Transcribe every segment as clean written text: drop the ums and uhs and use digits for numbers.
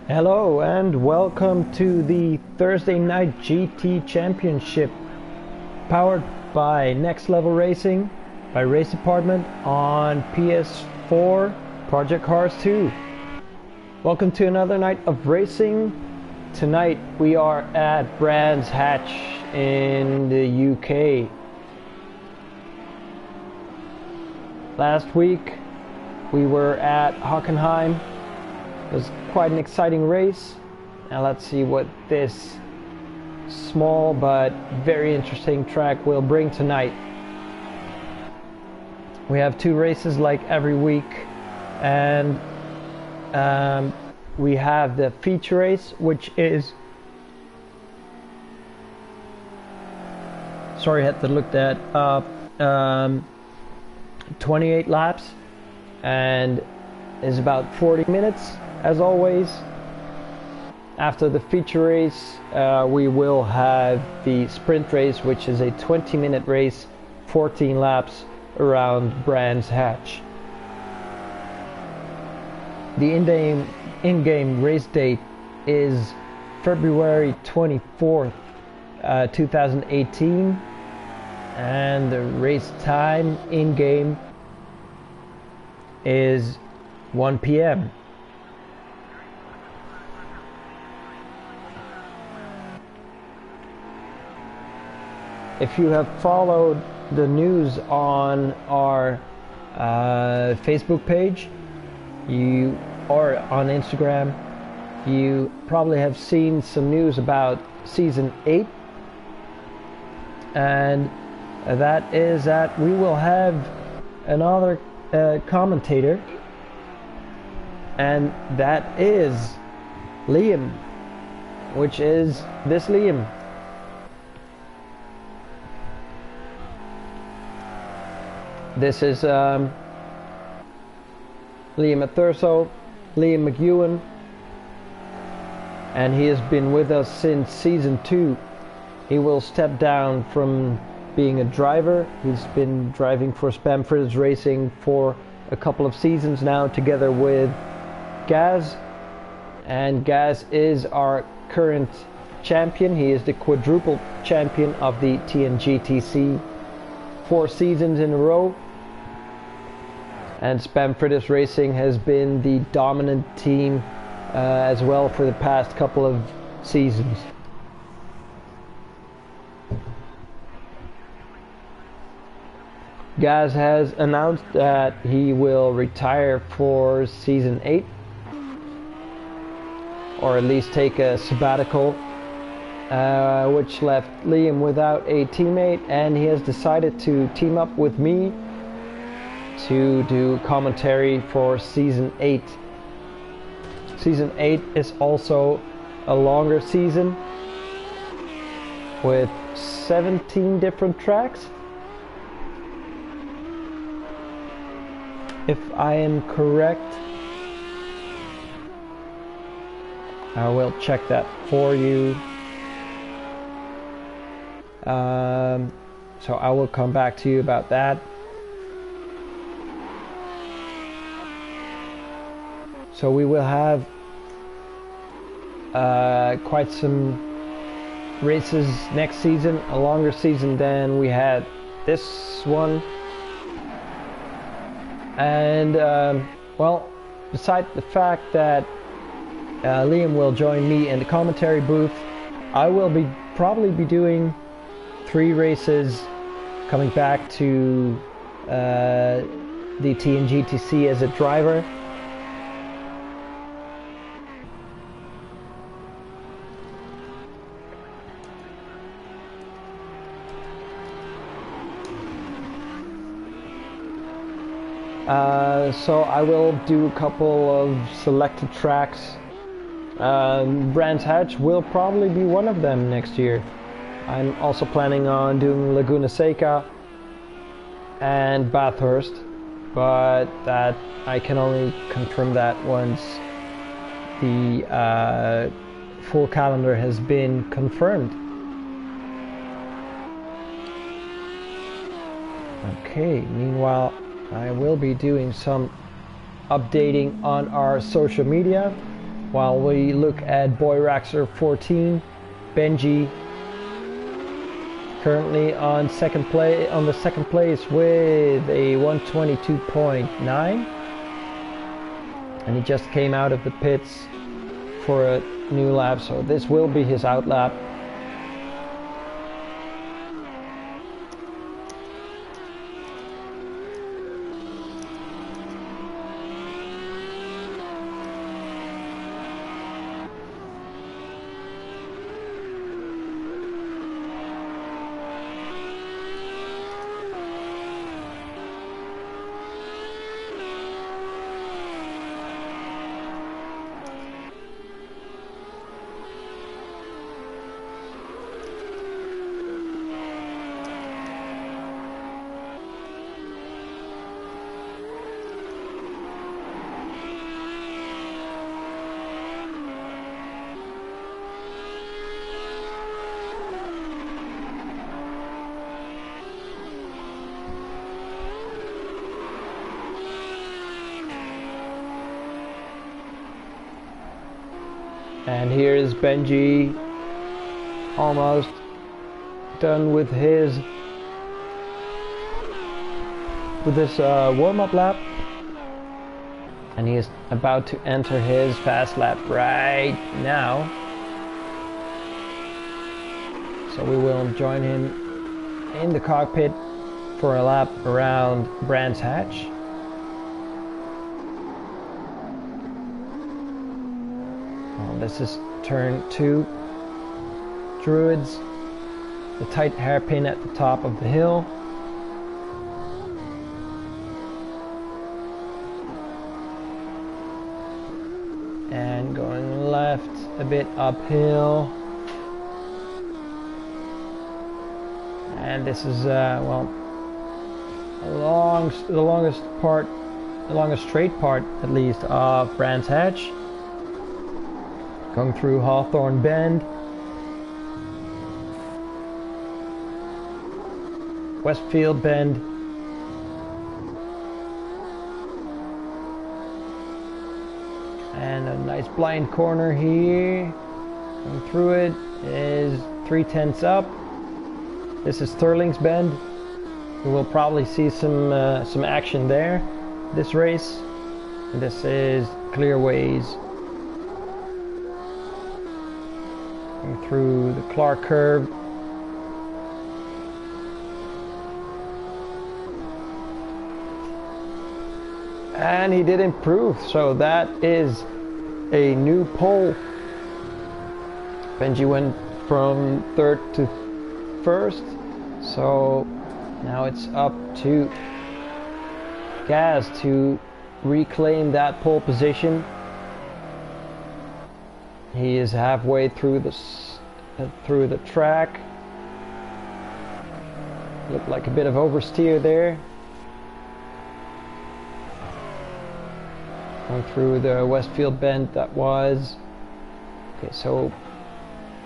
Hello and welcome to the Thursday Night GT Championship, powered by Next Level Racing by Race Department on PS4 Project Cars 2. Welcome to another night of racing. Tonight we are at Brands Hatch in the UK. Last week we were at Hockenheim. It was quite an exciting race. Now let's see what this small but very interesting track will bring tonight. We have two races like every week, and we have the feature race, which is, sorry, I had to look that up, 28 laps and is about 40 minutes. As always, after the feature race, we will have the sprint race, which is a 20-minute race, 14 laps around Brands Hatch. The in-game race date is February 24th, 2018, and the race time in-game is 1 p.m. If you have followed the news on our Facebook page, or on Instagram, you probably have seen some news about Season 8, and that is that we will have another commentator, and that is Liam, which is this Liam. This is Liam Athurso, Liam McEwen, and he has been with us since Season 2. He will step down from being a driver. He's been driving for Spamford's Racing for a couple of seasons now, together with Gaz. And Gaz is our current champion. He is the quadruple champion of the TNGTC 4 seasons in a row. And Spamford's Racing has been the dominant team as well for the past couple of seasons. Gaz has announced that he will retire for Season 8, or at least take a sabbatical, which left Liam without a teammate, and he has decided to team up with me to do commentary for Season 8. Season 8 is also a longer season with 17 different tracks, if I am correct. I will check that for you. So I will come back to you about that. So we will have quite some races next season, a longer season than we had this one. And well, besides the fact that Liam will join me in the commentary booth, I will probably be doing 3 races coming back to the TNGTC as a driver. So I will do a couple of selected tracks. Brands Hatch will probably be one of them next year. I'm also planning on doing Laguna Seca and Bathurst, but that I can only confirm that once the full calendar has been confirmed. Okay, meanwhile I will be doing some updating on our social media. while we look at Boy Raxer 14, Benji currently on the second place with a 122.9, and he just came out of the pits for a new lap, so this will be his out lap. And here is Benji, almost done with this warm-up lap, and he is about to enter his fast lap right now. So we will join him in the cockpit for a lap around Brands Hatch. This is turn 2, Druids, the tight hairpin at the top of the hill. And going left a bit uphill. And this is, well, the longest straight part, at least, of Brands Hatch. Going through Hawthorne Bend, Westfield Bend, and a nice blind corner here. Going through it is 3/10 up. This is Sterling's Bend. We will probably see some action there this race. And this is Clearways. Through the Clark curve. And he did improve, so that is a new pole. Benji went from 3rd to 1st, so now it's up to Gaz to reclaim that pole position. He is halfway through the track. Looked like a bit of oversteer there. Going through the Westfield Bend that was. Okay, so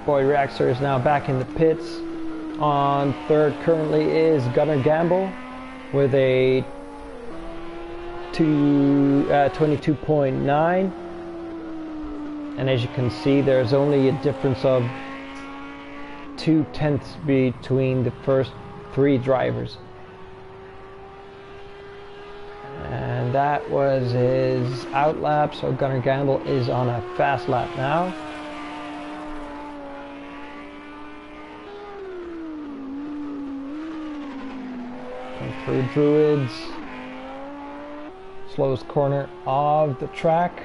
Boy Raxer is now back in the pits. On 3rd currently is Gunnar Gamble with a 22.9. And as you can see, there's only a difference of 0.2 between the first 3 drivers. And that was his out lap, so Gunnar Gamble is on a fast lap now. Going through Druids, slowest corner of the track.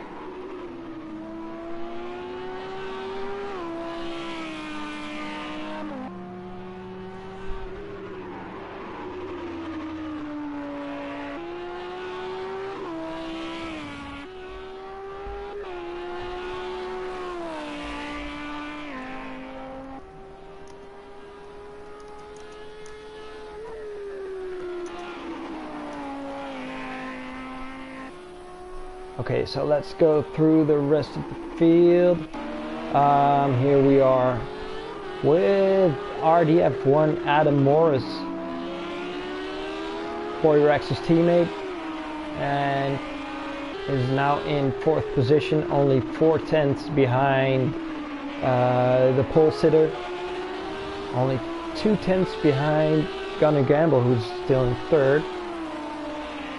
Okay, so let's go through the rest of the field. Here we are with RDF1 Adam Morris, Boy Rex's teammate, and is now in 4th position, only 4/10 behind the pole sitter. Only 2/10 behind Gunnar Gamble, who's still in 3rd.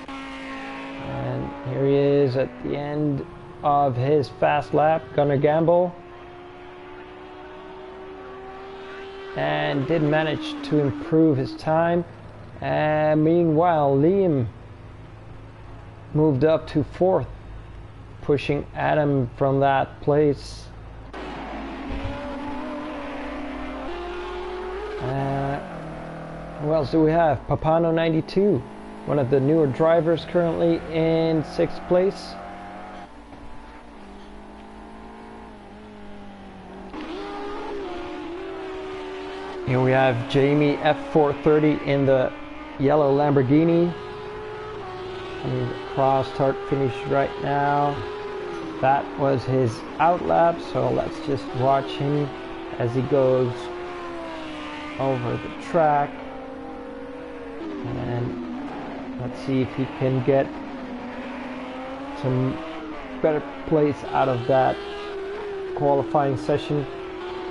And here he is at the end of his fast lap, Gunnar Gamble. And did manage to improve his time. And meanwhile, Liam moved up to 4th, pushing Adam from that place. Who else do we have? Papano 92, one of the newer drivers, currently in 6th place. Here we have Jamie F430 in the yellow Lamborghini. Coming across start finish right now. That was his outlap, so let's just watch him as he goes over the track. And let's see if he can get some better place out of that qualifying session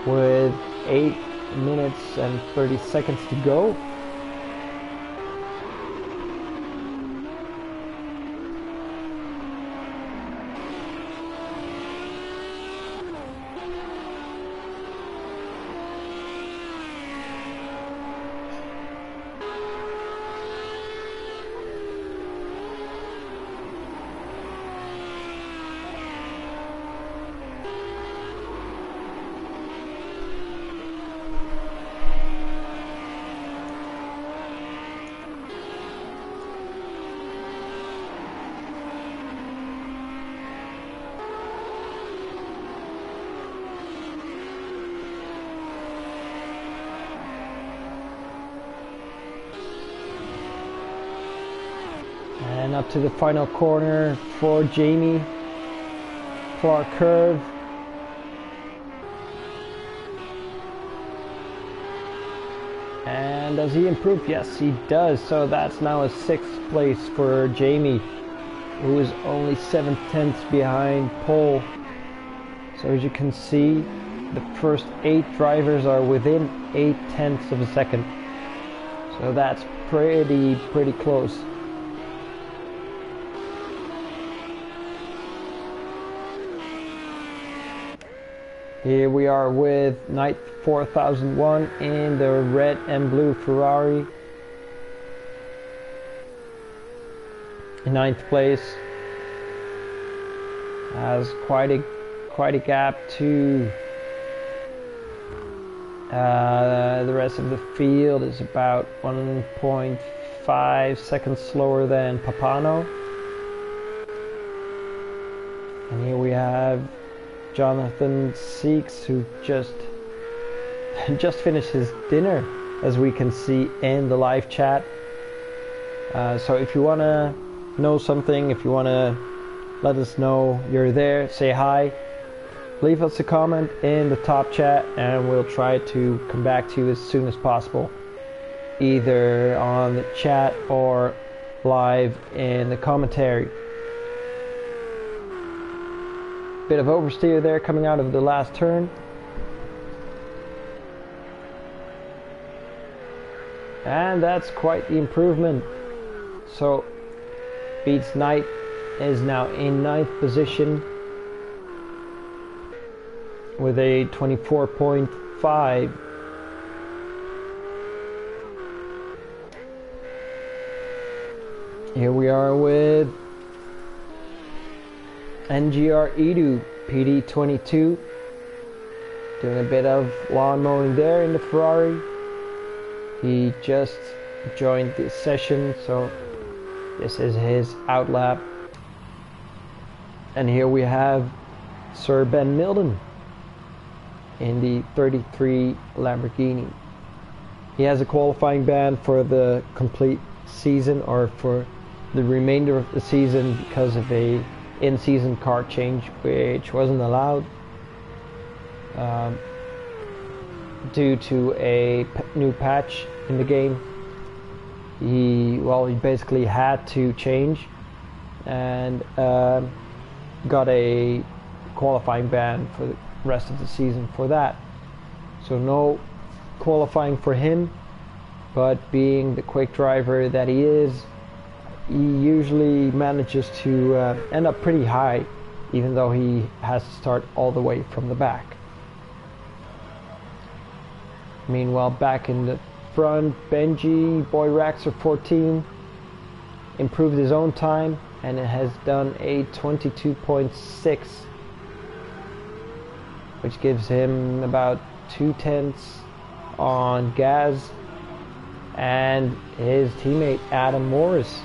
with 8 minutes and 30 seconds to go. And up to the final corner for Jamie. Clark curve. And does he improve? Yes, he does. So that's now a 6th place for Jamie, who is only 7/10 behind pole. So as you can see, the first 8 drivers are within 8/10 of a second. So that's pretty close. Here we are with Knight 4001 in the red and blue Ferrari. In 9th place. Has quite a gap to the rest of the field. Is about 1.5 seconds slower than Papano. And here we have Jonathan Seeks, who just finished his dinner, as we can see in the live chat. So if you want to know something, if you want to let us know you're there, say hi, leave us a comment in the top chat, and we'll try to come back to you as soon as possible, either on the chat or live in the commentary. Bit of oversteer there coming out of the last turn. And that's quite the improvement. So Beats Knight is now in 9th position with a 24.5. Here we are with NGR Edu, PD22, doing a bit of lawn mowing there in the Ferrari. He just joined this session, so this is his outlap. And here we have Sir Ben Milden in the 33 Lamborghini. He has a qualifying ban for the complete season, or for the remainder of the season, because of a in-season car change which wasn't allowed due to a new patch in the game. He basically had to change, and got a qualifying ban for the rest of the season for that. So no qualifying for him, but being the quick driver that he is, he usually manages to end up pretty high, even though he has to start all the way from the back. Meanwhile, back in the front, Benji, Boy Raxer 14, improved his own time, and it has done a 22.6, which gives him about 2/10 on Gaz and his teammate Adam Morris,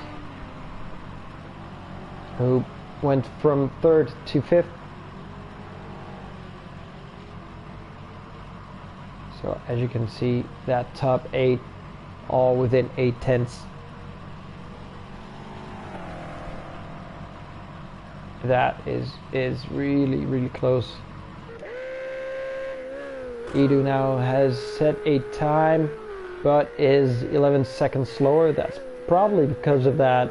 who went from 3rd to 5th. So as you can see, that top 8 all within 8/10. That is really close. Edu now has set a time, but is 11 seconds slower. That's probably because of that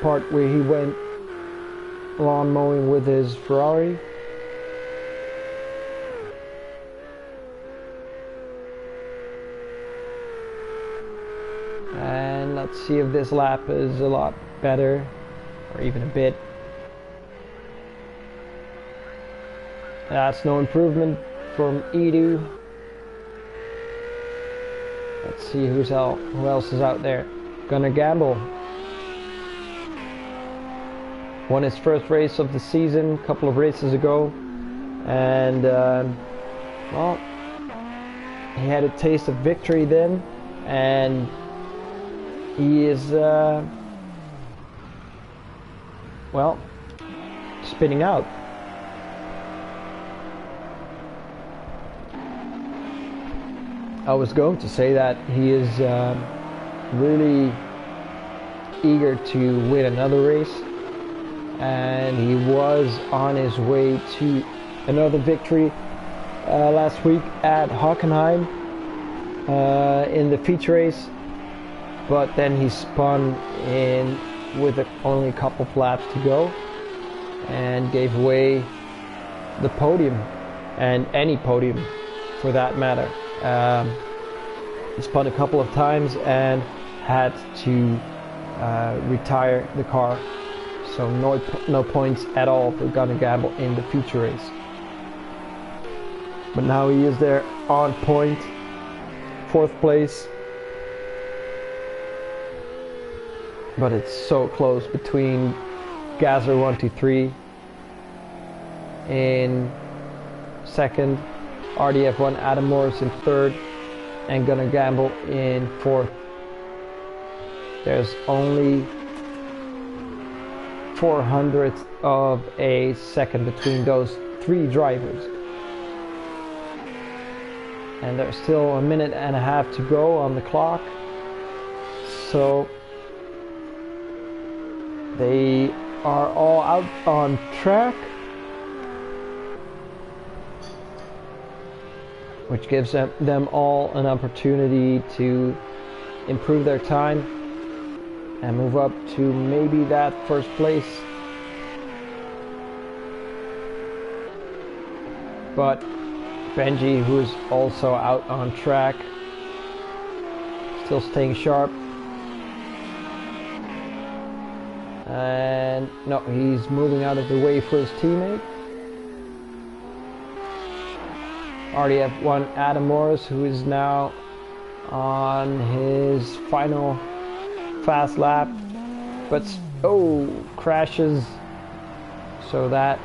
part where he went lawn mowing with his Ferrari. And let's see if this lap is a lot better, or even a bit. That's no improvement from Edu. Let's see who else is out there. Gonna Gamble won his first race of the season a couple of races ago, and well, he had a taste of victory then, and he is well, spinning out. I was going to say that he is really eager to win another race, and he was on his way to another victory last week at Hockenheim in the feature race, but then he spun in with only a couple of laps to go and gave away the podium, and any podium for that matter. He spun a couple of times and had to retire the car, so no points at all for Gonna Gamble in the feature race. But now he is there on point, 4th place. But it's so close between Gazzer 123 in 2nd, RDF1 Adam Morris in 3rd, and Gonna Gamble in 4th. There's only 400th of a second between those 3 drivers, and there's still a minute and a half to go on the clock, so they are all out on track, which gives them all an opportunity to improve their time and move up to maybe that 1st place. But Benji, who is also out on track, still staying sharp. And no, he's moving out of the way for his teammate. RDF1 Adam Morris, who is now on his final fast lap, but crashes. So that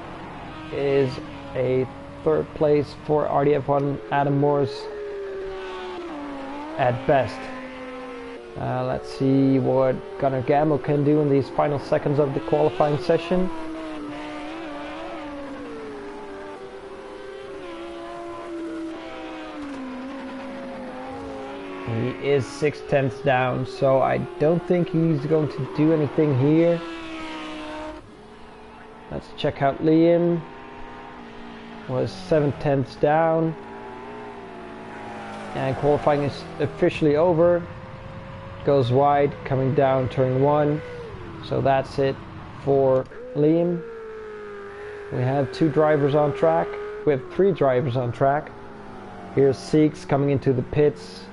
is a 3rd place for RDF1 Adam Morris at best. Let's see what Gonna Gamble can do in these final seconds of the qualifying session. He is 6/10 down, so I don't think he's going to do anything here. Let's check out Liam. Was 7/10 down, and qualifying is officially over. Goes wide, coming down turn 1, so that's it for Liam. We have 2 drivers on track. We have 3 drivers on track. Here's Seeks coming into the pits.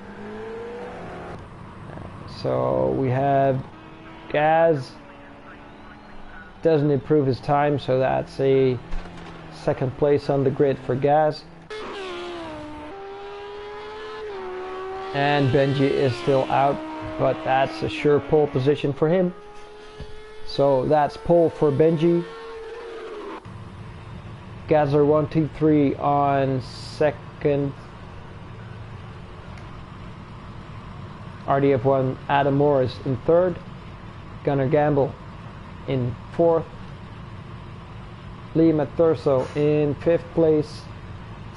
So we have Gaz. Doesn't improve his time, so that's a 2nd place on the grid for Gaz. And Benji is still out, but that's a sure pole position for him. So that's pole for Benji. Gazzer 123 on 2nd. RDF1 Adam Morris in 3rd. Gunnar Gamble in 4th. Liam Thurso in 5th place.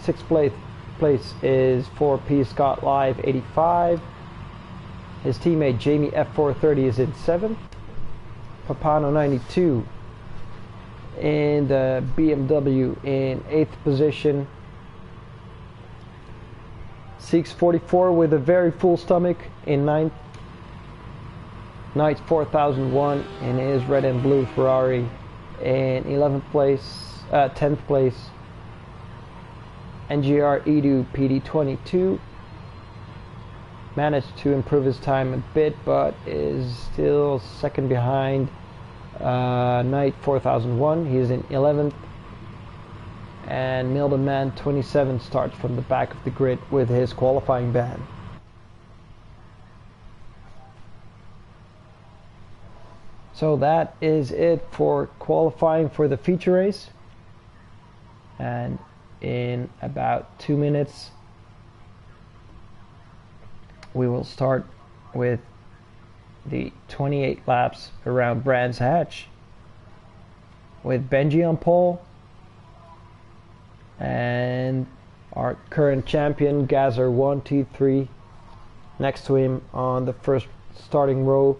6th place is 4P Scott Live 85. His teammate Jamie F430 is in 7th. Papano 92 in the BMW in 8th position. Seeks 44 with a very full stomach in 9th. Knights 4001 in his red and blue Ferrari in 11th place, 10th place. NGR Edu PD22 managed to improve his time a bit, but is still 2nd behind Knight 4001. He is in 11th. And Milden Man 27 starts from the back of the grid with his qualifying ban. So that is it for qualifying for the feature race. And in about 2 minutes we will start with the 28 laps around Brands Hatch with Benji on pole and our current champion Gazzer 123 next to him on the first starting row.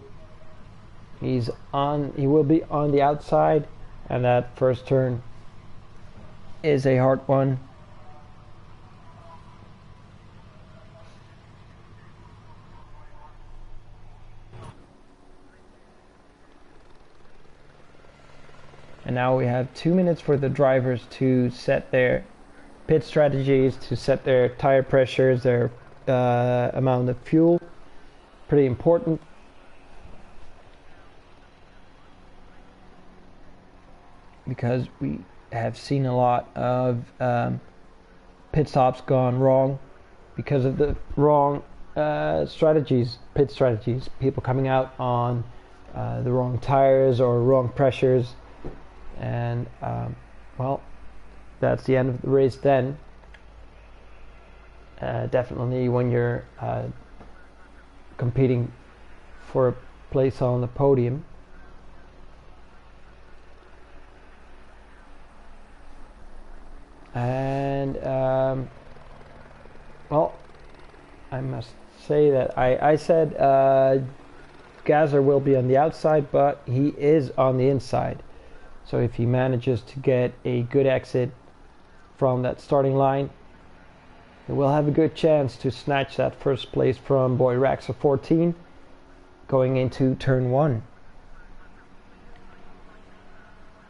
He will be on the outside, and that first turn is a hard one. And now we have 2 minutes for the drivers to set their pit strategies, to set their tire pressures, their amount of fuel. Pretty important. Because we have seen a lot of pit stops gone wrong because of the wrong pit strategies. People coming out on the wrong tires or wrong pressures. And well, that's the end of the race then. Definitely when you're competing for a place on the podium. And well, I must say that I said Gazzer will be on the outside, but he is on the inside. So if he manages to get a good exit from that starting line, he will have a good chance to snatch that first place from Boy Raxa 14 going into turn 1.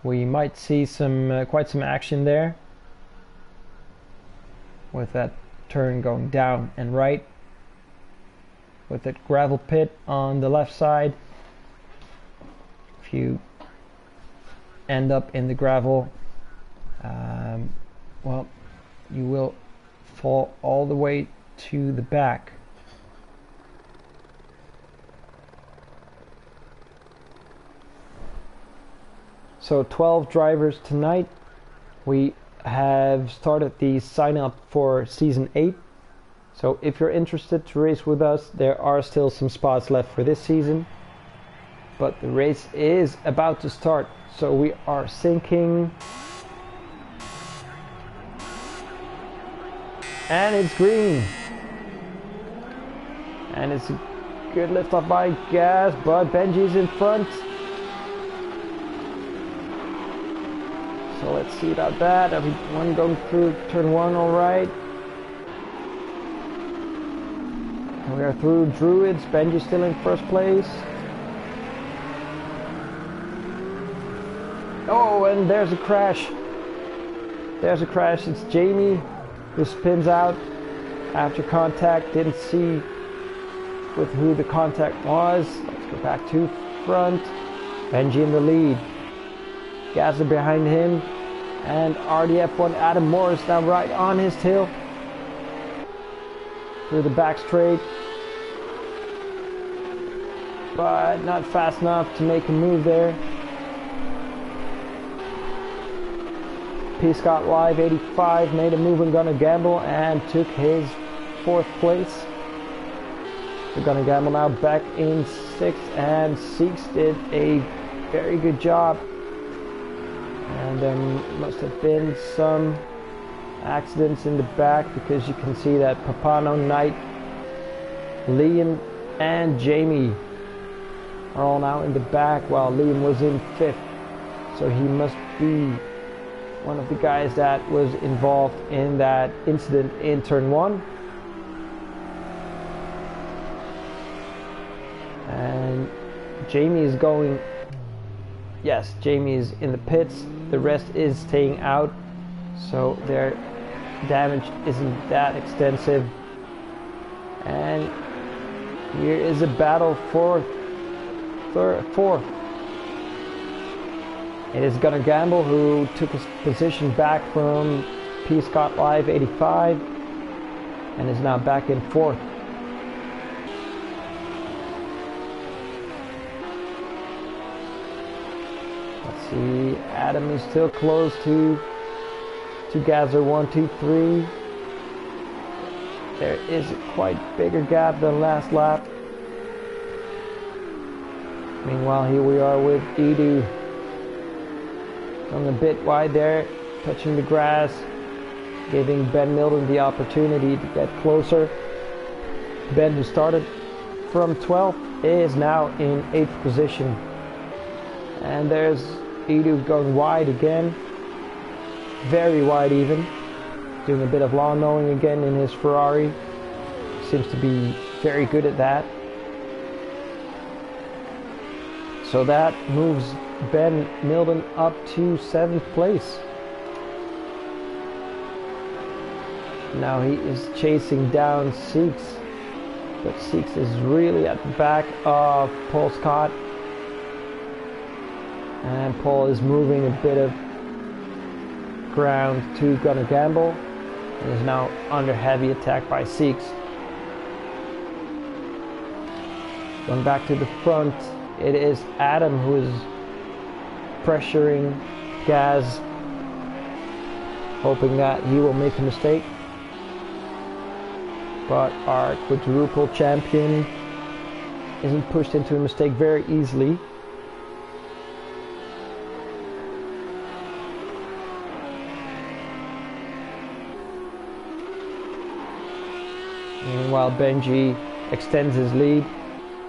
We might see some quite some action there, with that turn going down and right, with that gravel pit on the left side. If you end up in the gravel, well, you will fall all the way to the back. So 12 drivers tonight. We have started the sign up for season 8. So if you're interested to race with us, there are still some spots left for this season, but the race is about to start. So we are syncing, and it's green, and it's a good lift off by Gaz, but Benji's in front. So let's see about that. Everyone going through turn 1 all right. And we are through Druids. Benji's still in first place. And there's a crash. There's a crash. It's Jamie who spins out after contact. Didn't see with who the contact was. Let's go back to front. Benji in the lead. Gazza behind him. And RDF1 Adam Morris now right on his tail. Through the back straight. But not fast enough to make a move there. P. Scott Live 85 made a move and Gonna Gamble and took his 4th place. We're Gonna Gamble now back in 6th, and Seeks did a very good job. And there must have been some accidents in the back, because you can see that Papano, Knight, Liam and Jamie are all now in the back, while Liam was in 5th. So he must be one of the guys that was involved in that incident in turn 1. And Jamie is going, yes, Jamie is in the pits, the rest is staying out, so their damage isn't that extensive. And here is a battle for 4th. It is Gonna Gamble who took his position back from P. Scott Live 85 and is now back in 4th. Let's see, Adam is still close to Gazer 1, 2, 3. There is a quite bigger gap than last lap. Meanwhile, here we are with Edu. Going a bit wide there, touching the grass, giving Ben Milton the opportunity to get closer. Ben, who started from 12th, is now in 8th position. And there's Edu going wide again, very wide even, doing a bit of lawn mowing again in his Ferrari. Seems to be very good at that. So that moves Ben Milton up to 7th place. Now he is chasing down Seeks, but Seeks is really at the back of Paul Scott. And Paul is moving a bit of ground to Gonna Gamble and is now under heavy attack by Seeks. Going back to the front, it is Adam who is pressuring Gaz, hoping that he will make a mistake. But our quadruple champion isn't pushed into a mistake very easily. Meanwhile, Benji extends his lead.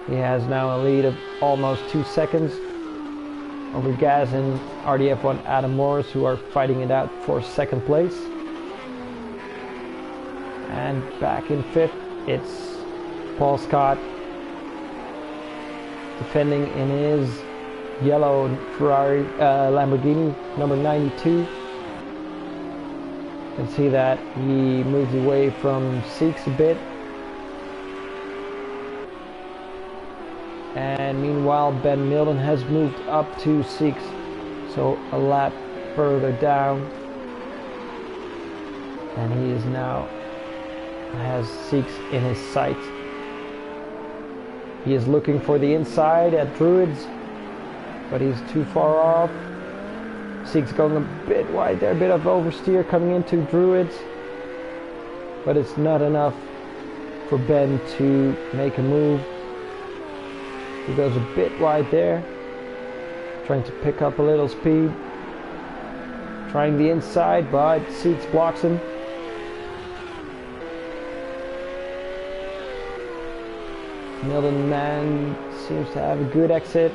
He has now a lead of almost 2 seconds over Gaz and RDF1 Adam Morris, who are fighting it out for 2nd place. And back in 5th, it's Paul Scott defending in his yellow Ferrari Lamborghini number 92. You can see that he moves away from Seeks a bit. And meanwhile, Ben Milton has moved up to 6, so a lap further down. And he is now has 6 in his sights. He is looking for the inside at Druids, but he's too far off. 6 going a bit wide there, a bit of oversteer coming into Druids, but it's not enough for Ben to make a move. He goes a bit wide there, trying to pick up a little speed. Trying the inside, but Seeks blocks him. Milton Man seems to have a good exit.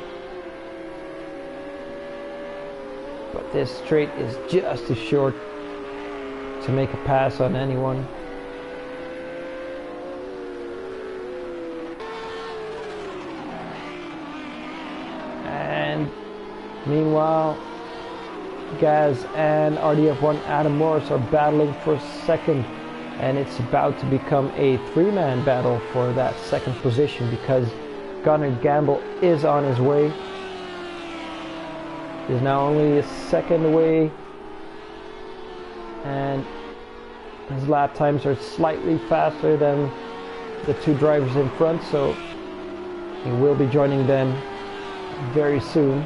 But this straight is just too short to make a pass on anyone. Meanwhile, Gaz and RDF1 Adam Morris are battling for second, and it's about to become a three-man battle for that second position because Gunnar Gamble is on his way. He's now only a second away, and his lap times are slightly faster than the two drivers in front, so he will be joining them very soon.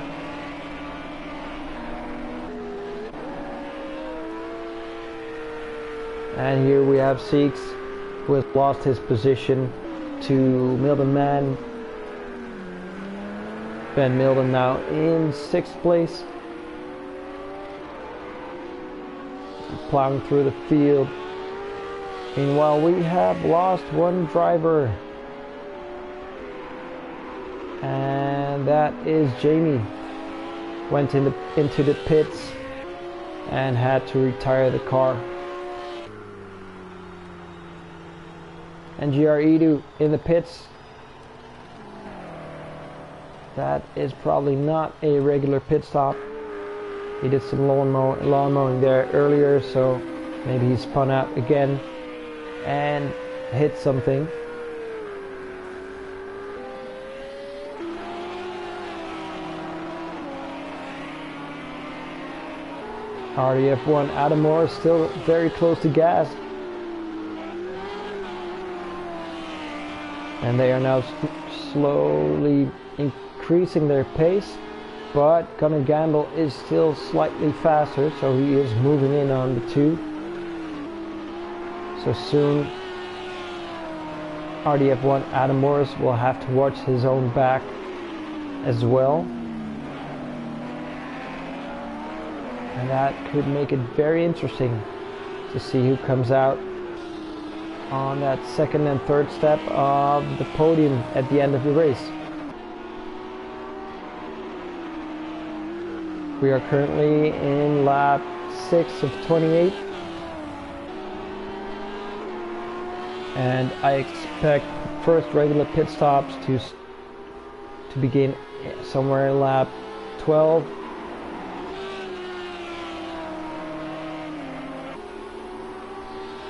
And here we have Seeks, who has lost his position to Milden Man. Ben Milden now in 6th place. Plowing through the field. Meanwhile, we have lost one driver. And that is Jamie. Went into the pits and had to retire the car. And GR Edu in the pits. That is probably not a regular pit stop. He did some lawn mowing there earlier, so maybe he spun out again and hit something. RDF1 Adam Moore is still very close to Gaz. And they are now slowly increasing their pace, but Gunnar Gamble is still slightly faster, so he is moving in on the two. So soon RDF1 Adam Morris will have to watch his own back as well. And that could make it very interesting to see who comes out on that second and third step of the podium at the end of the race. We are currently in lap 6 of 28, and I expect first regular pit stops to begin somewhere in lap 12.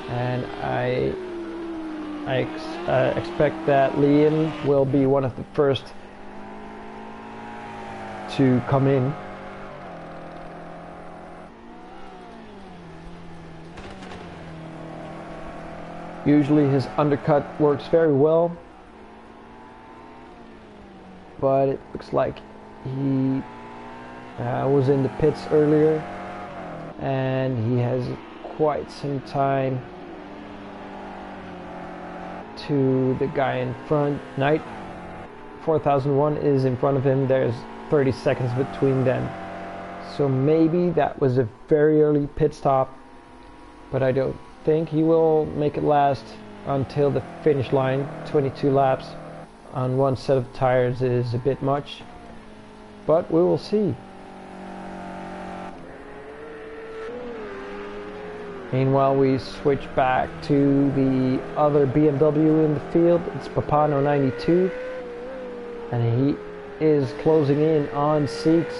And I expect that Liam will be one of the first to come in. Usually his undercut works very well, but it looks like he was in the pits earlier and he has quite some time to the guy in front. Knight 4001 is in front of him. There's 30 seconds between them, so maybe that was a very early pit stop, but I don't think he will make it last until the finish line. 22 laps on one set of tires is a bit much, but we will see. Meanwhile, we switch back to the other BMW in the field. It's Papano 92, and he is closing in on Seeks.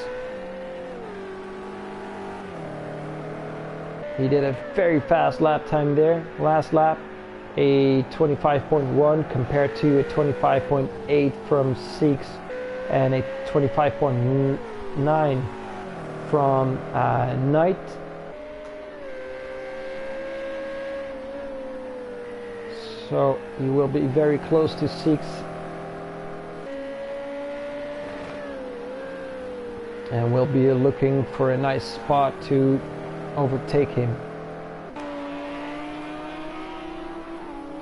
He did a very fast lap time there. Last lap, a 25.1 compared to a 25.8 from Seeks and a 25.9 from Knight. So he will be very close to Seeks. And we'll be looking for a nice spot to overtake him.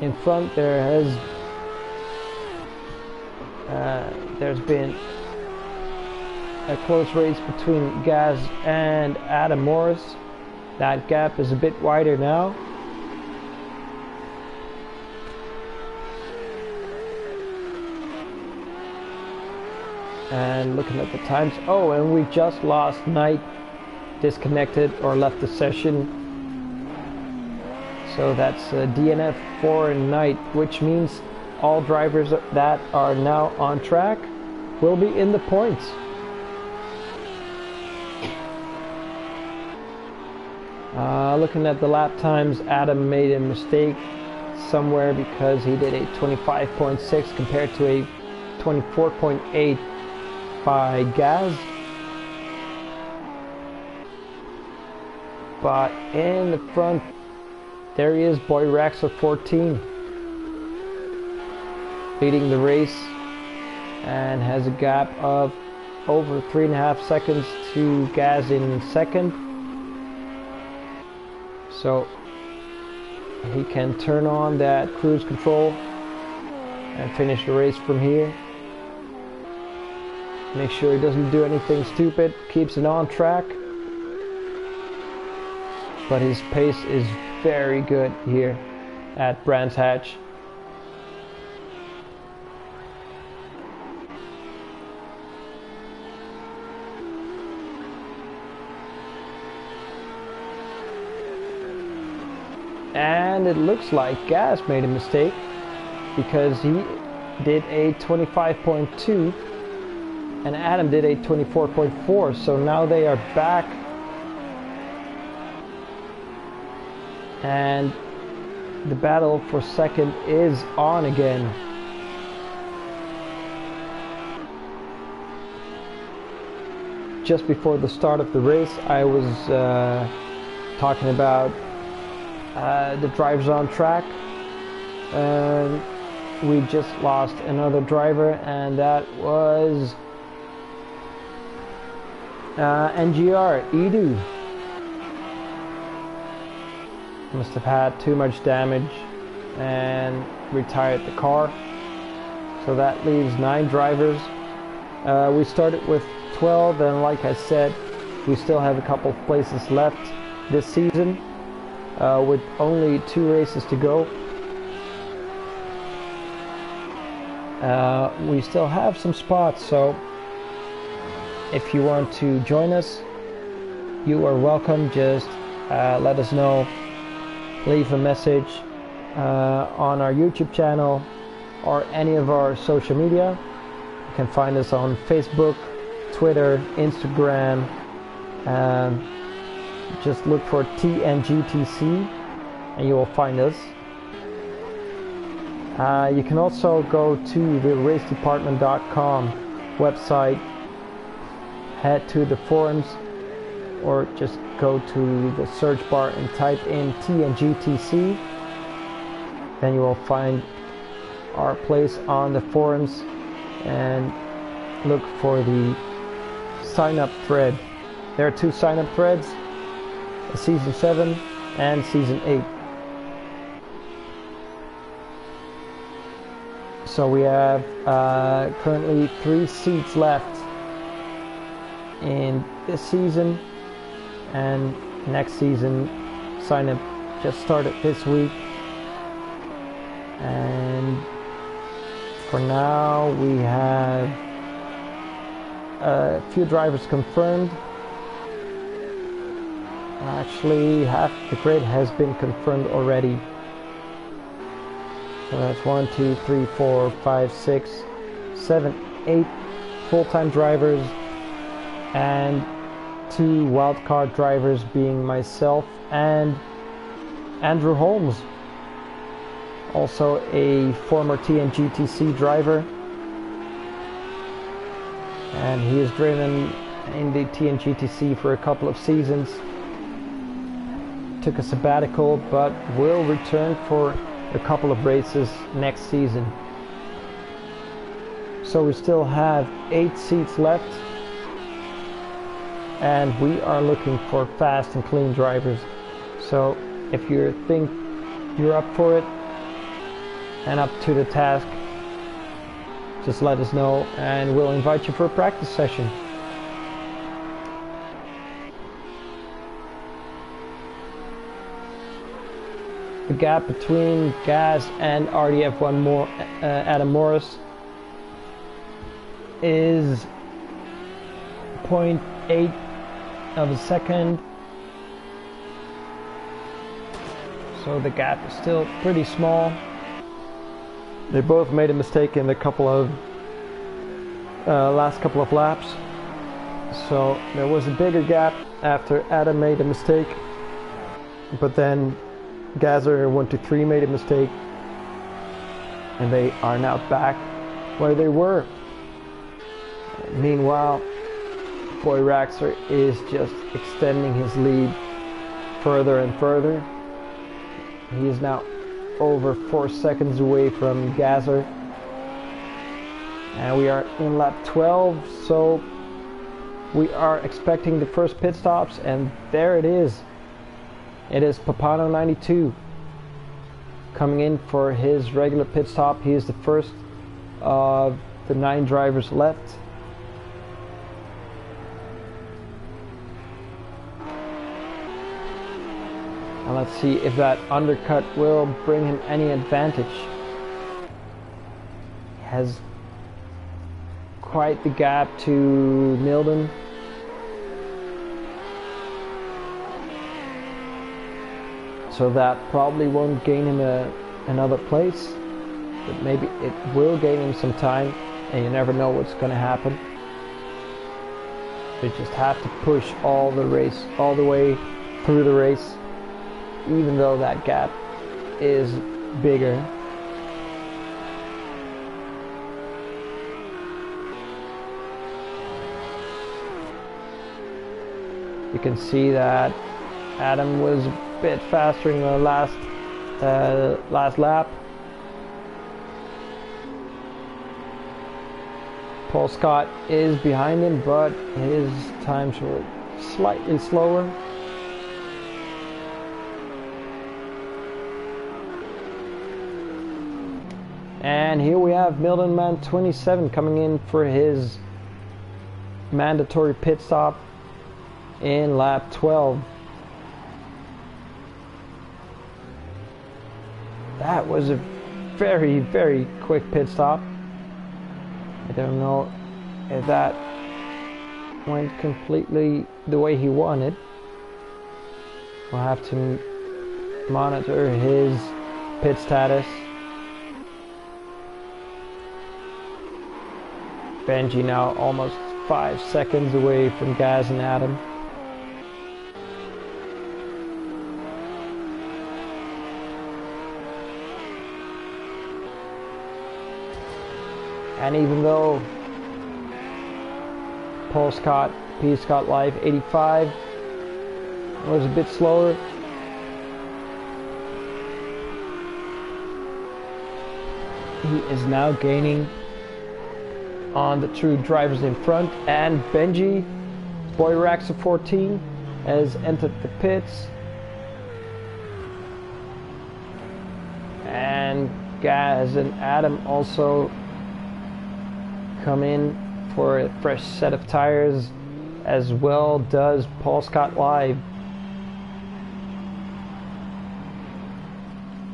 In front there's been a close race between Gaz and Adam Morris. That gap is a bit wider now. And looking at the times, oh, and we just lost Knight, disconnected or left the session. So that's DNF for Knight, which means all drivers that are now on track will be in the points. Looking at the lap times, Adam made a mistake somewhere because he did a 25.6 compared to a 24.8 by Gaz. But in the front, there he is, Boy Raxer 14, leading the race and has a gap of over 3.5 seconds to Gaz in second. So he can turn on that cruise control and finish the race from here. Make sure he doesn't do anything stupid, keeps it on track. But his pace is very good here at Brands Hatch. And it looks like Gaz made a mistake because he did a 25.2 and Adam did a 24.4, so now they are back and the battle for second is on again. Just before the start of the race, I was talking about the drivers on track. We just lost another driver, and that was NGR Edu. Must have had too much damage and retired the car. So that leaves 9 drivers. We started with 12, and like I said, we still have a couple of places left this season, with only 2 races to go. We still have some spots, so if you want to join us, you are welcome. Just let us know. Leave a message on our YouTube channel or any of our social media. You can find us on Facebook, Twitter, Instagram. Just look for TNGTC and you will find us. You can also go to the racedepartment.com website, head to the forums, or just go to the search bar and type in TNGTC. Then you will find our place on the forums and look for the sign up thread. There are 2 sign up threads, Season 7 and Season 8. So we have currently 3 seats left in this season, and next season sign up just started this week. And for now we have a few drivers confirmed. Actually, half the grid has been confirmed already. So that's 1, 2, 3, 4, 5, 6, 7, 8 full-time drivers and 2 wildcard drivers, being myself and Andrew Holmes, also a former TNGTC driver, and he has driven in the TNGTC for a couple of seasons. Took a sabbatical, but will return for a couple of races next season. So we still have 8 seats left, and we are looking for fast and clean drivers. So if you think you're up for it and up to the task, just let us know and we'll invite you for a practice session. The gap between Gaz and RDF1 Adam Morris is 0.8 of a second. So the gap is still pretty small. They both made a mistake in the last couple of laps. So there was a bigger gap after Adam made a mistake. but then Gasser 123 made a mistake, and they are now back where they were. Meanwhile, Boy Raxer is just extending his lead further and further. He is now over 4 seconds away from Gasser. And we are in lap 12, so we are expecting the first pit stops, and there it is. It is Papano92 coming in for his regular pit stop. He is the first of the 9 drivers left. And let's see if that undercut will bring him any advantage. He has quite the gap to Milden. So that probably won't gain him another place, but maybe it will gain him some time, and you never know what's going to happen. You just have to push all the way through the race, even though that gap is bigger. You can see that Adam was a bit faster in the last lap. Paul Scott is behind him, but his times were slightly slower. And here we have Milden Man 27 coming in for his mandatory pit stop in lap 12. That was a very, very quick pit stop. I don't know if that went completely the way he wanted. We'll have to monitor his pit status. Benji now almost 5 seconds away from Gaz and Adam. And even though Paul Scott, P. Scott Life 85 was a bit slower, he is now gaining on the two drivers in front, and Benji, Boy Raxer 14, has entered the pits, and Gaz and Adam also come in for a fresh set of tires, as well does Paul Scott Live.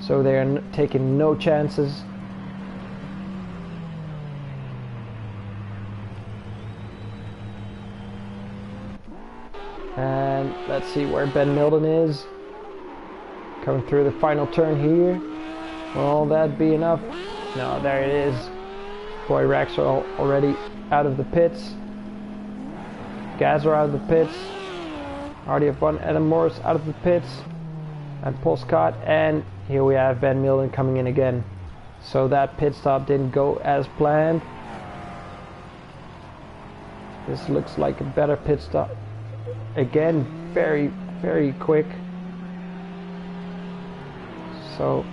So they are taking no chances. And let's see where Ben Milden is. Coming through the final turn here. Will that be enough? No, there it is. Boy Raxer already out of the pits. Gazzer out of the pits. RDF1 Adam Morris out of the pits. And Paul Scott. And here we have Ben Milden coming in again. So that pit stop didn't go as planned. This looks like a better pit stop. Again, very, very quick. So,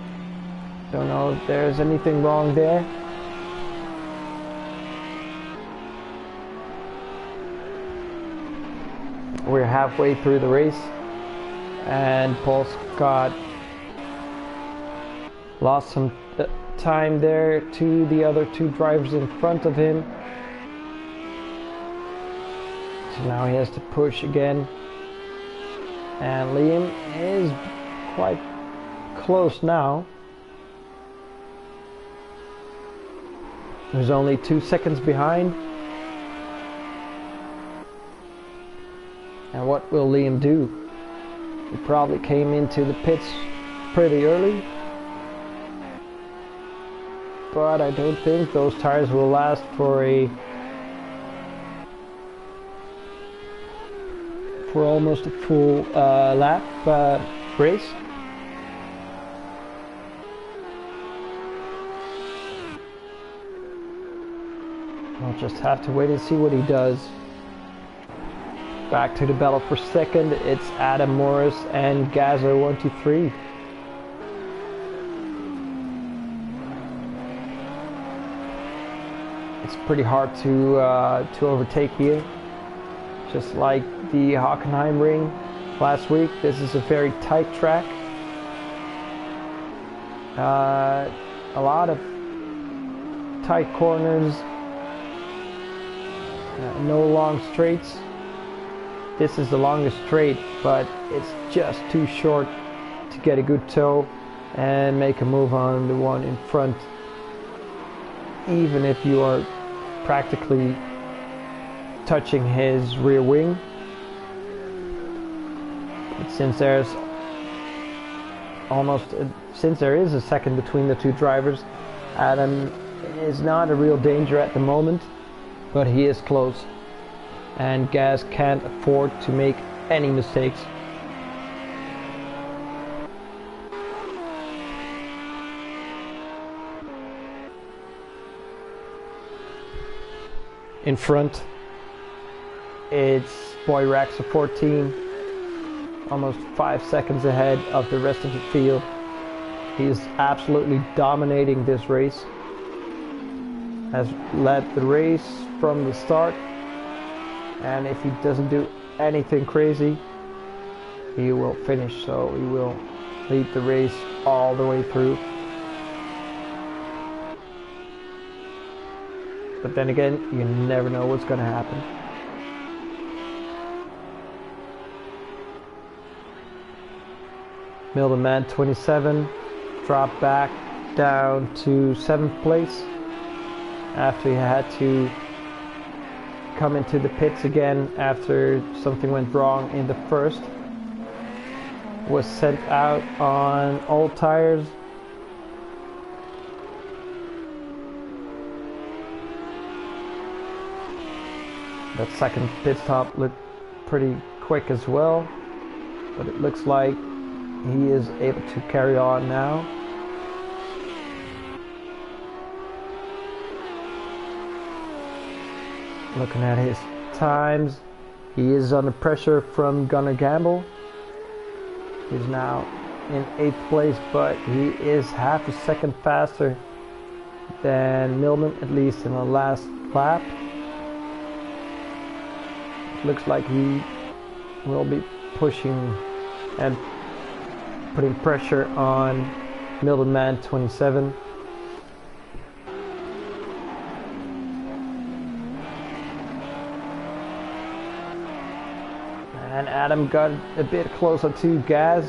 don't know if there's anything wrong there. We're halfway through the race, and Paul Scott lost some time there to the other two drivers in front of him. So now he has to push again, and Liam is quite close now. He's only 2 seconds behind. And what will Liam do? He probably came into the pits pretty early, but I don't think those tires will last for almost a full lap. race. We'll just have to wait and see what he does. Back to the battle for second. It's Adam Morris and Gazo123. It's pretty hard to overtake here. Just like the Hockenheim ring last week, this is a very tight track. A lot of tight corners, no long straights. This is the longest straight, but it's just too short to get a good toe and make a move on the one in front, even if you are practically touching his rear wing. But since there is a second between the two drivers, Adam is not a real danger at the moment, but he is close, and Gaz can't afford to make any mistakes. In front, it's Boyraxa 14, almost 5 seconds ahead of the rest of the field. He is absolutely dominating this race, has led the race from the start, and if he doesn't do anything crazy, he will finish, so he will lead the race all the way through. But then again, you never know what's going to happen. Mildeman 27 dropped back down to 7th place after he had to come into the pits again after something went wrong in the first. Was sent out on old tires. That second pit stop looked pretty quick as well, but it looks like he is able to carry on now. Looking at his times, he is under pressure from Gunnar Gamble. He's now in 8th place, but he is half a second faster than Milman, at least in the last lap. Looks like he will be pushing and putting pressure on Mildeman 27. And Adam got a bit closer to Gaz.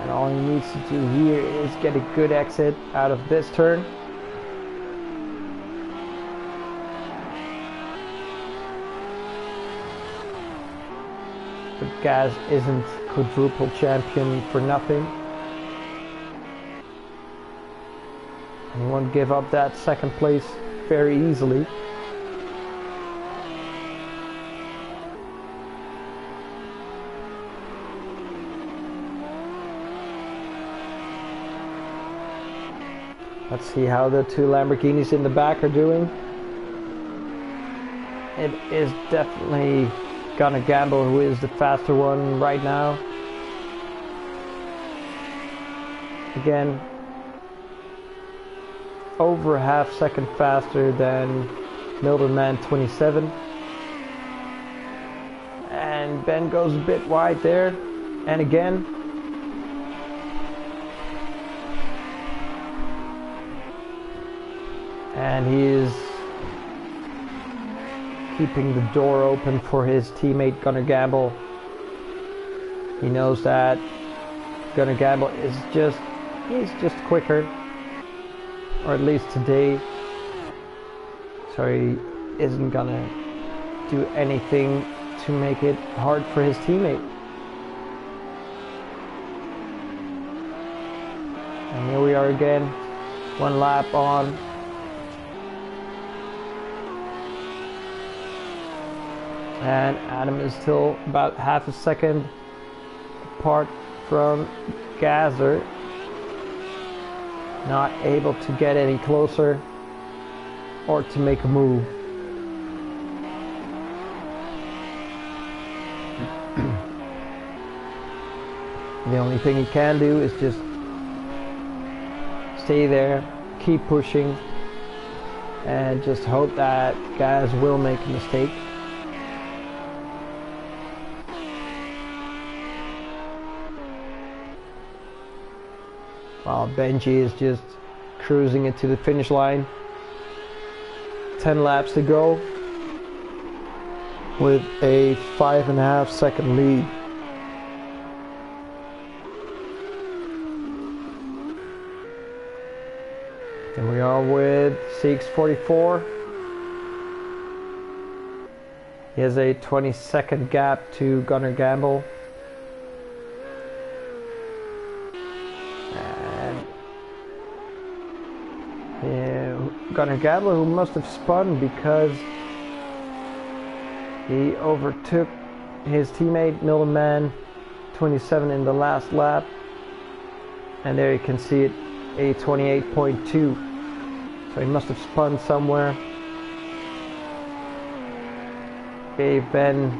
And all he needs to do here is get a good exit out of this turn. But Gaz isn't quadruple champion for nothing. And he won't give up that second place very easily. Let's see how the two Lamborghinis in the back are doing. It is definitely Gunnar Gamble who is the faster one right now. Again, over a half second faster than Mildeman 27. And Ben goes a bit wide there. And again, and he is keeping the door open for his teammate Gunnar Gamble. He knows that Gunnar Gamble is he's just quicker, or at least today, so he isn't gonna do anything to make it hard for his teammate. And here we are again, one lap on. And Adam is still about half a second apart from Gazzer. Not able to get any closer or to make a move. The only thing he can do is just stay there, keep pushing, and just hope that Gaz will make a mistake. While Benji is just cruising into the finish line. 10 laps to go with a 5.5 second lead. And we are with CX44. He has a 20-second gap to Gunnar Gamble. And Gunnar Gamble, who must have spun because he overtook his teammate Mildeman 27 in the last lap. And there you can see it, a 28.2. So he must have spun somewhere. Gave Ben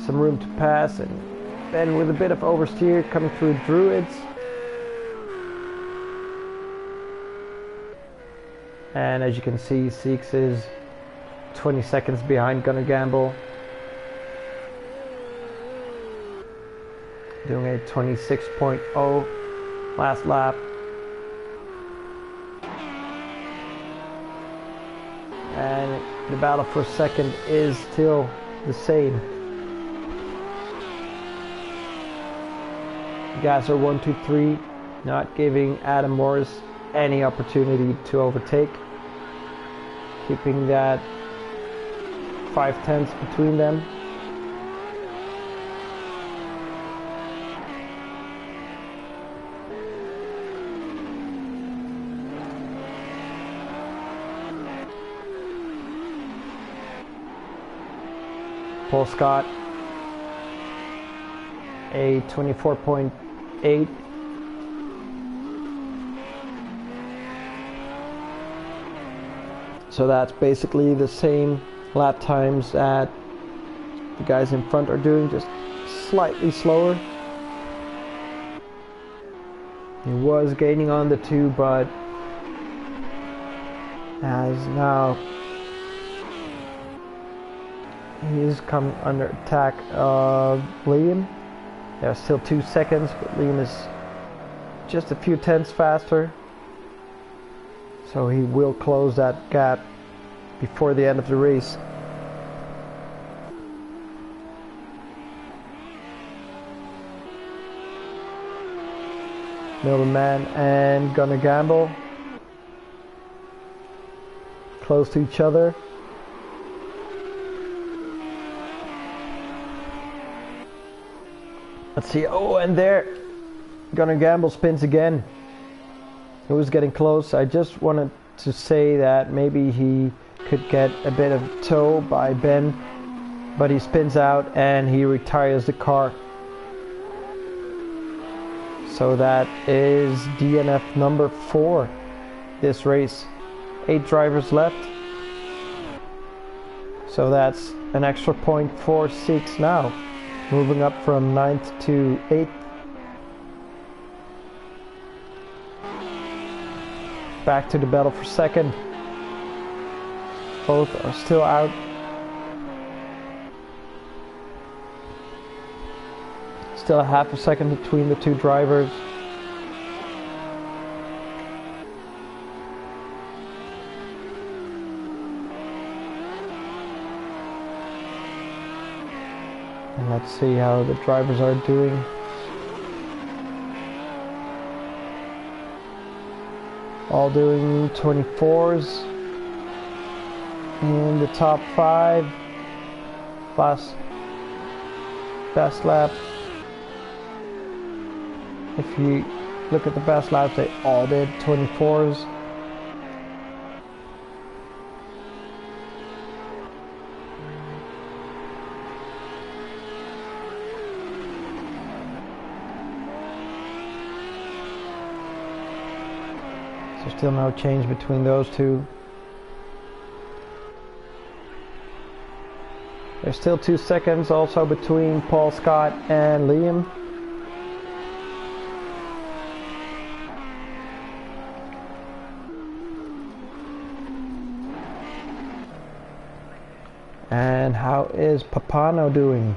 some room to pass, and Ben with a bit of oversteer coming through Druids. And as you can see, Seeks is 20 seconds behind Gunnar Gamble. Doing a 26.0 last lap. And the battle for second is still the same. Gasser 1, 2, 3, not giving Adam Morris any opportunity to overtake. Keeping that 5/10 between them. Paul Scott, a 24.8. So that's basically the same lap times that the guys in front are doing, just slightly slower. He was gaining on the two, but has now he's come under attack of Liam. There are still 2 seconds, but Liam is just a few tenths faster. So he will close that gap before the end of the race. Mildeman and Gunnar Gamble close to each other. Let's see. Oh, and there Gunnar Gamble spins again. It was getting close. I just wanted to say that maybe he could get a bit of tow by Ben, but he spins out and he retires the car. So that is DNF number 4 this race. 8 drivers left. So that's an extra point for 6 now. Moving up from 9th to 8th. Back to the battle for second. Both are still out. Still a half a second between the two drivers. And let's see how the drivers are doing. All doing 24s in the top 5. Best lap. If you look at the best laps, they all did 24s. So still no change between those two. There's still 2 seconds also between Paul Scott and Liam. And how is Papano doing?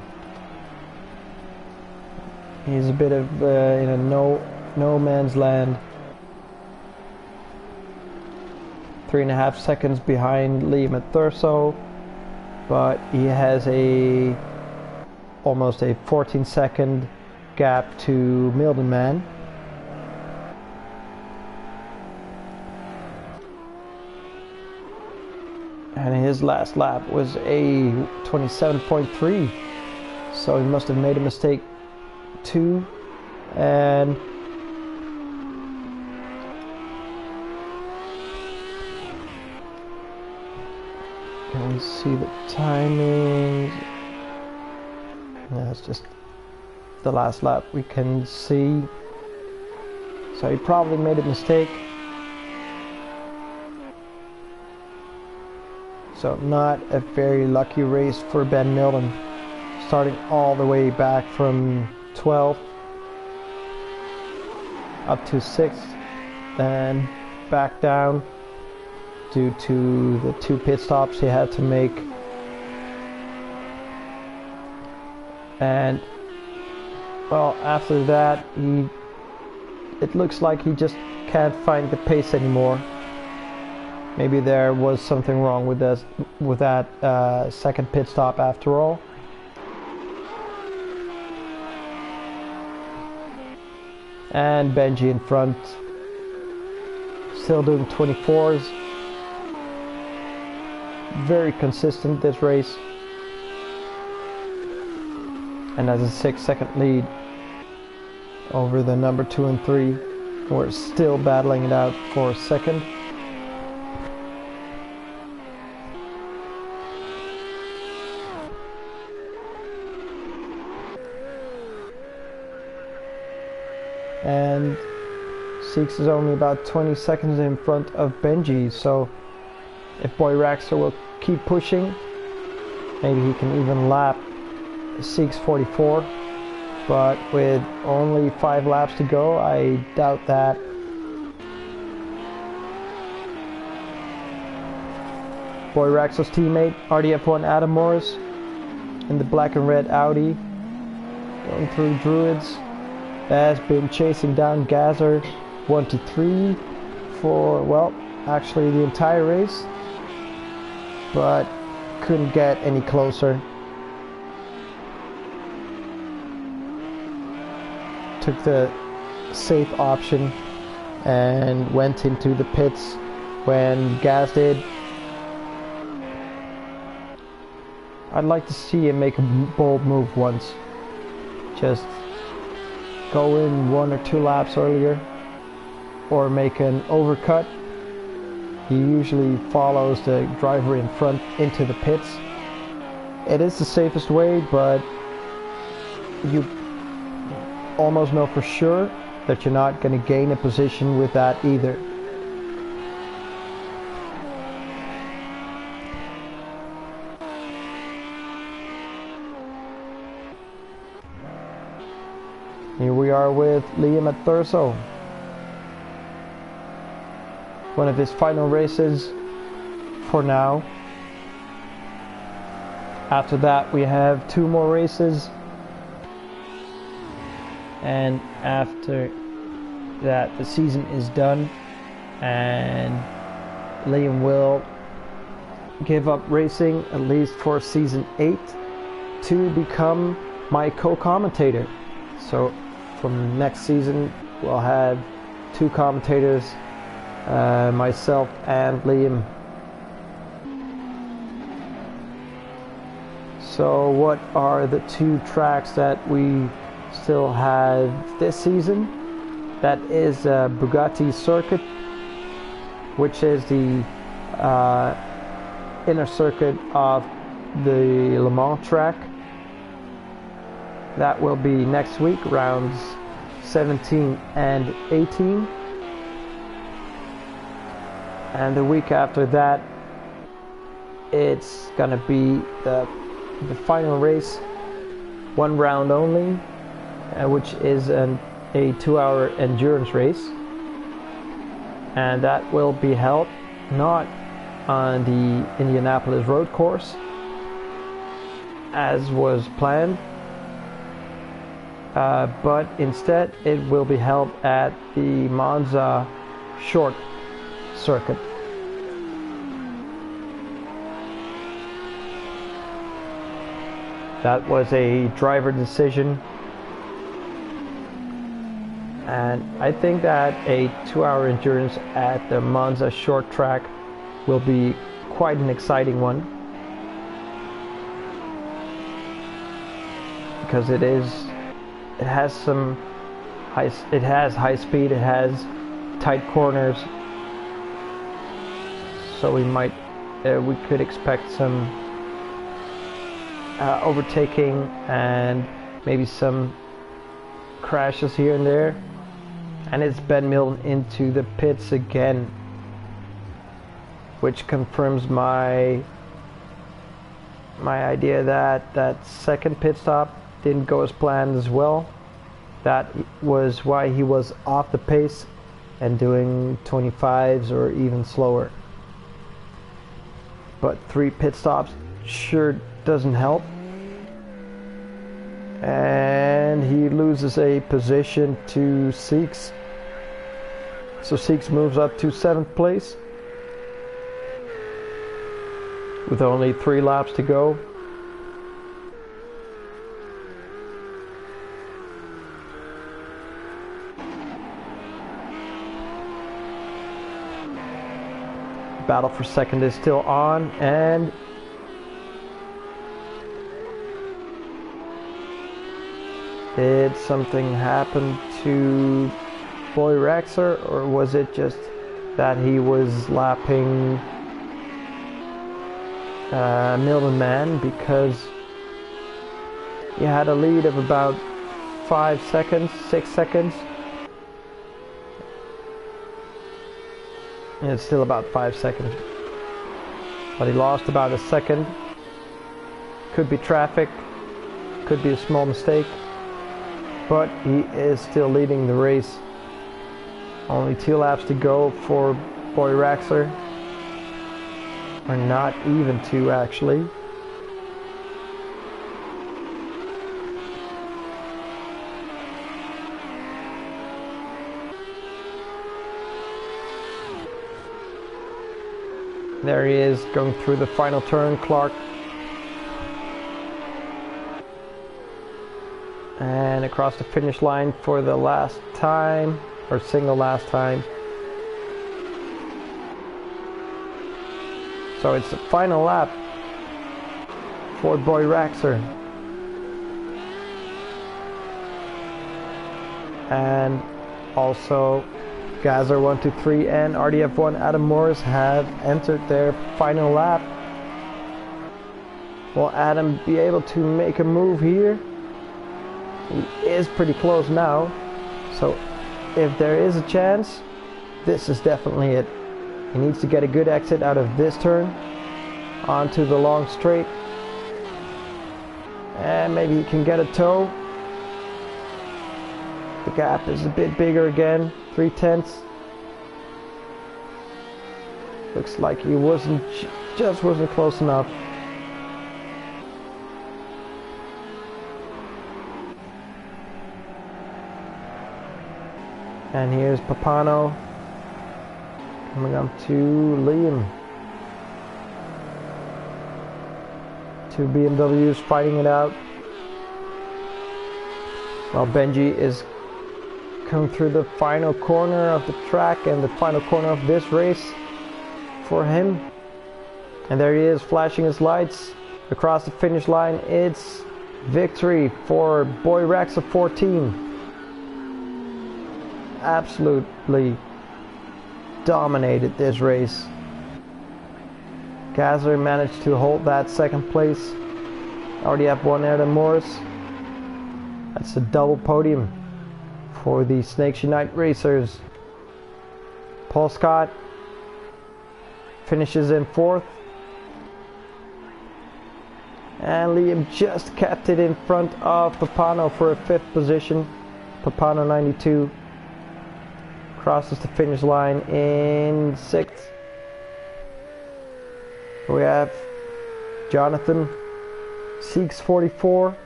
He's a bit of in a no man's land. 3.5 seconds behind Liam at Thurso, but he has almost a 14-second gap to Mildenman. And his last lap was a 27.3, so he must have made a mistake too. And can we see the timings? Yeah, it's just the last lap we can see. So he probably made a mistake. So not a very lucky race for Ben Milden, starting all the way back from 12th up to 6th, then back down due to the 2 pit stops he had to make. And well, after that it looks like he just can't find the pace anymore. Maybe there was something wrong with that second pit stop after all. And Benji in front, still doing 24s. Very consistent this race. And has a 6-second lead over the number 2 and 3. We're still battling it out for second. And Seeks is only about 20 seconds in front of Benji, so if Boy Raxter will keep pushing, maybe he can even lap Seeks 44, but with only 5 laps to go, I doubt that. Boy Raxter's teammate, RDF1 Adam Morris, in the black and red Audi, going through Druids, has been chasing down Gazer 1 to 3 for, well, actually the entire race, but couldn't get any closer. Took the safe option and went into the pits when Gaz did. I'd like to see him make a bold move once. Just go in 1 or 2 laps earlier, or make an overcut. He usually follows the driver in front into the pits. It is the safest way, but you almost know for sure that you're not going to gain a position with that either. Here we are with Liam at Thurso. One of his final races for now. After that we have 2 more races. And after that the season is done. And Liam will give up racing at least for season 8 to become my co-commentator. So from next season we'll have 2 commentators, myself and Liam. So what are the 2 tracks that we still have this season? That is Bugatti Circuit, which is the inner circuit of the Le Mans track. That will be next week, rounds 17 and 18. And the week after that, it's gonna be the final race, one round only, which is a 2-hour endurance race, and that will be held not on the Indianapolis road course as was planned, but instead it will be held at the Monza short circuit. That was a driver decision, and I think that a 2-hour endurance at the Monza short track will be quite an exciting one, because it has high speed, it has tight corners, so we could expect some overtaking and maybe some crashes here and there. And it's Ben Milton into the pits again, which confirms my idea that that second pit stop didn't go as planned as well. That was why he was off the pace and doing 25s or even slower. But 3 pit stops sure doesn't help, and he loses a position to Seix. So Seix moves up to 7th place with only 3 laps to go. Battle for second is still on, and did something happen to Boy Rexer, or was it just that he was lapping Milton Man, because he had a lead of about 5 seconds, 6 seconds. And it's still about 5 seconds, but he lost about a second. Could be traffic, could be a small mistake, but he is still leading the race. Only 2 laps to go for Boy Rexer, or not even 2 actually. There he is, going through the final turn, Clark. And across the finish line for the last time, or single last time. So it's the final lap for Boy Rexer. And also Gazer 123 and RDF1 Adam Morris have entered their final lap. Will Adam be able to make a move here? He is pretty close now, so if there is a chance, this is definitely it. He needs to get a good exit out of this turn onto the long straight, and maybe he can get a toe. The gap is a bit bigger again, 3/10. Looks like he just wasn't close enough. And here's Papano coming up to Liam. 2 BMWs fighting it out, while Benji is coming through the final corner of the track and the final corner of this race for him. And there he is, flashing his lights across the finish line. It's victory for Boy Rexer 14. Absolutely dominated this race. Gazer managed to hold that second place. Already have one Adam Morris. That's a double podium for the Snakes Unite racers. Paul Scott finishes in 4th. And Liam just kept it in front of Papano for a 5th position. Papano 92 crosses the finish line in 6th. We have Jonathan, Seeks 44.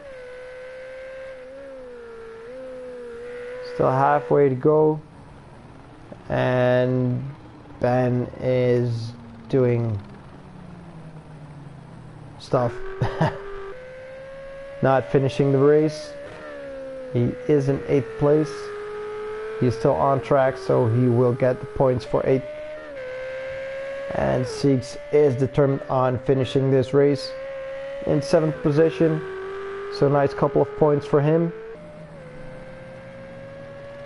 Still halfway to go. And Ben is doing stuff. Not finishing the race. He is in 8th place. He's still on track, so he will get the points for 8th. And Seeks is determined on finishing this race in 7th position. So nice couple of points for him.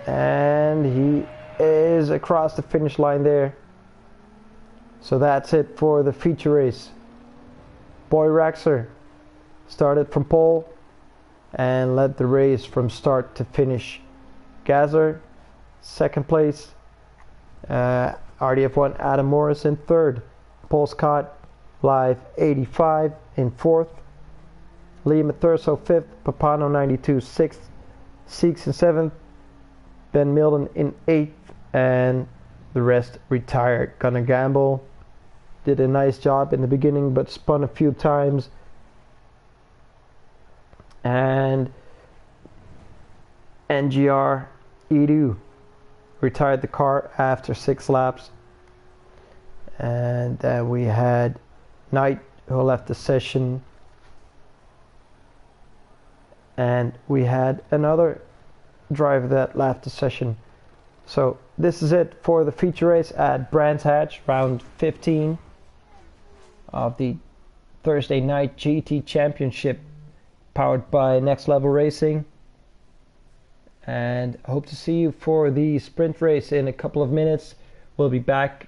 And he is across the finish line there. So that's it for the feature race. Boy Raxer started from pole and led the race from start to finish. Gazer, 2nd place. RDF1 Adam Morris in 3rd. Paul Scott Live 85 in 4th. Liam Mathurso 5th. Papano 92 6th. Seeks in 7th. Ben Milden in 8th. And the rest retired. Gunnar Gamble did a nice job in the beginning but spun a few times. And NGR Edu retired the car after 6 laps. And then we had Knight, who left the session. And we had another driver that left the session. So this is it for the feature race at Brands Hatch, round 15 of the Thursday Night GT Championship, powered by Next Level Racing. And I hope to see you for the sprint race in a couple of minutes. We'll be back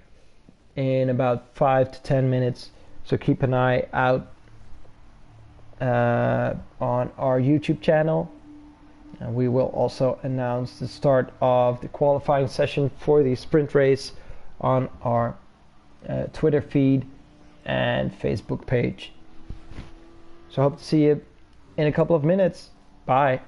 in about 5 to 10 minutes, so keep an eye out on our YouTube channel. And we will also announce the start of the qualifying session for the sprint race on our Twitter feed and Facebook page. So I hope to see you in a couple of minutes. Bye.